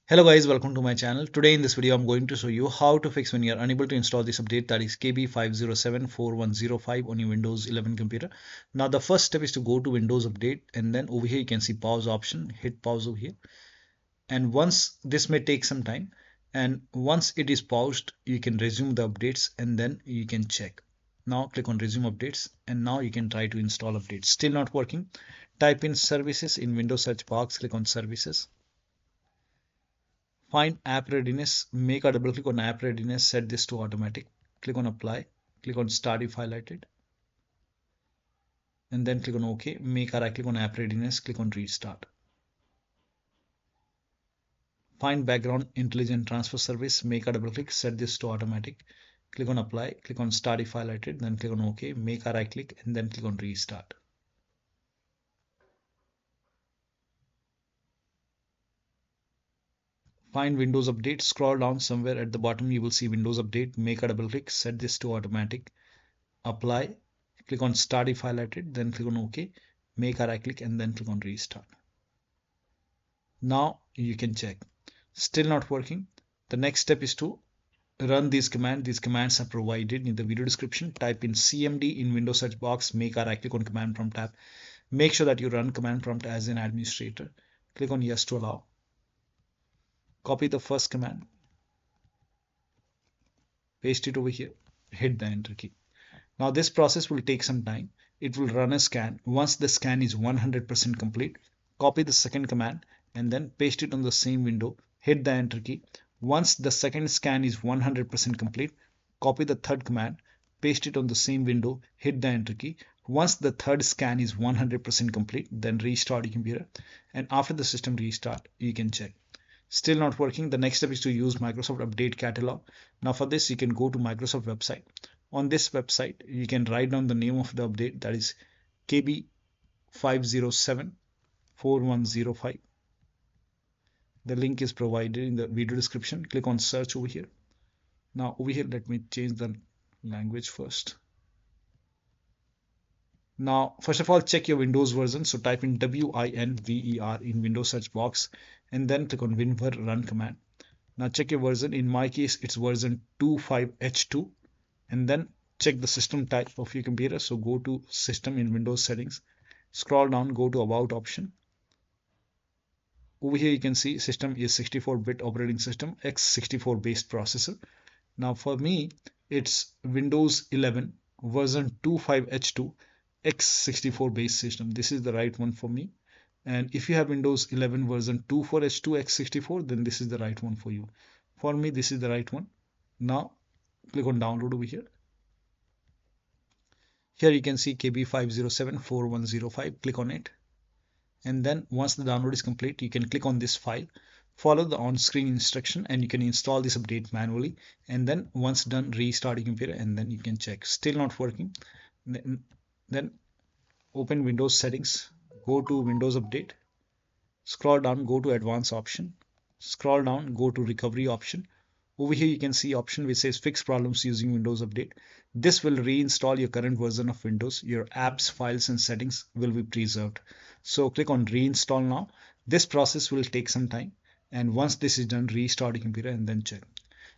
Hello guys, welcome to my channel. Today in this video I'm going to show you how to fix when you are unable to install this update, that is KB5074105 on your Windows 11 computer. Now the first step is to go to Windows Update, and then over here you can see pause option. Hit pause over here, and once this may take some time, and once it is paused you can resume the updates and then you can check. Now click on resume updates, and now you can try to install updates. Still not working? Type in services in Windows search box, click on services. Find app readiness, make a double click on app readiness, set this to automatic, click on apply, click on start if highlighted, and then click on OK. Make a right click on app readiness, click on restart. Find background intelligent transfer service, make a double click, set this to automatic, click on apply, click on start if highlighted, then click on OK. Make a right click and then click on restart. Find Windows Update, scroll down somewhere at the bottom you will see Windows Update, make a double click, set this to automatic, apply, click on start if highlighted, then click on OK, make a right click and then click on restart. Now you can check. Still not working? The next step is to run these commands. These commands are provided in the video description. Type in CMD in Windows search box, make a right click on command prompt tab. Make sure that you run command prompt as an administrator. Click on yes to allow. Copy the first command, paste it over here, hit the enter key. Now this process will take some time. It will run a scan. Once the scan is 100% complete, copy the second command and then paste it on the same window, hit the enter key. Once the second scan is 100% complete, copy the third command, paste it on the same window, hit the enter key. Once the third scan is 100% complete, then restart your computer, and after the system restart you can check. Still not working? The next step is to use Microsoft Update Catalog. Now for this you can go to Microsoft website. On this website you can write down the name of the update, that is KB5074105. The link is provided in the video description. Click on search over here. Now over here let me change the language first. Now first of all check your Windows version, so type in WINVER in Windows search box and then click on WinVer run command. Now check your version. In my case it's version 25H2, and then check the system type of your computer. So go to system in Windows settings, scroll down, go to about option. Over here you can see system is 64-bit operating system, x64 based processor. Now for me it's Windows 11 version 25H2 x64 based system. This is the right one for me. And if you have Windows 11 version 24H2 x64, then this is the right one for you. For me this is the right one. Now click on download over here. Here you can see KB5074105. Click on it, and then once the download is complete you can click on this file, follow the on-screen instruction, and you can install this update manually. And then once done, restart your computer and then you can check. Still not working? Then open Windows settings, go to Windows Update, scroll down, go to advanced option, scroll down, go to recovery option. Over here you can see option which says fix problems using Windows Update. This will reinstall your current version of Windows. Your apps, files and settings will be preserved. So click on reinstall now. This process will take some time, and once this is done, restart your computer and then check.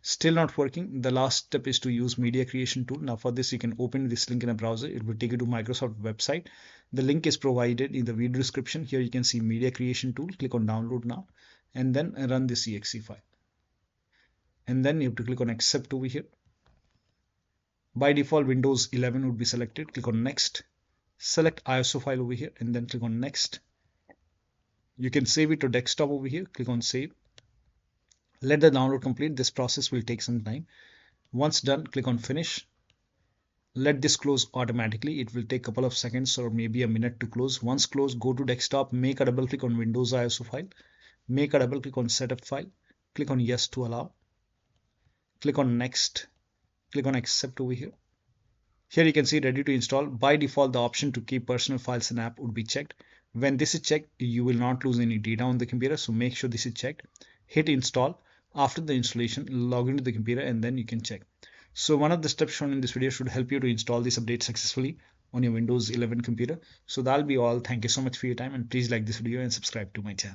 Still not working? The last step is to use media creation tool. Now for this you can open this link in a browser. It will take you to Microsoft website. The link is provided in the video description. Here you can see media creation tool. Click on download now and then run this exe file, and then you have to click on accept over here. By default Windows 11 would be selected. Click on next, select ISO file over here and then click on next. You can save it to desktop over here. Click on save. Let the download complete. This process will take some time. Once done, click on finish. Let this close automatically. It will take a couple of seconds or maybe a minute to close. Once closed, go to desktop, make a double click on Windows ISO file, make a double click on setup file, click on yes to allow, click on next, click on accept over here. Here you can see ready to install. By default the option to keep personal files and app would be checked. When this is checked you will not lose any data on the computer, so make sure this is checked. Hit install. After the installation, log into the computer and then you can check. So one of the steps shown in this video should help you to install this update successfully on your Windows 11 computer. So that'll be all. Thank you so much for your time, and please like this video and subscribe to my channel.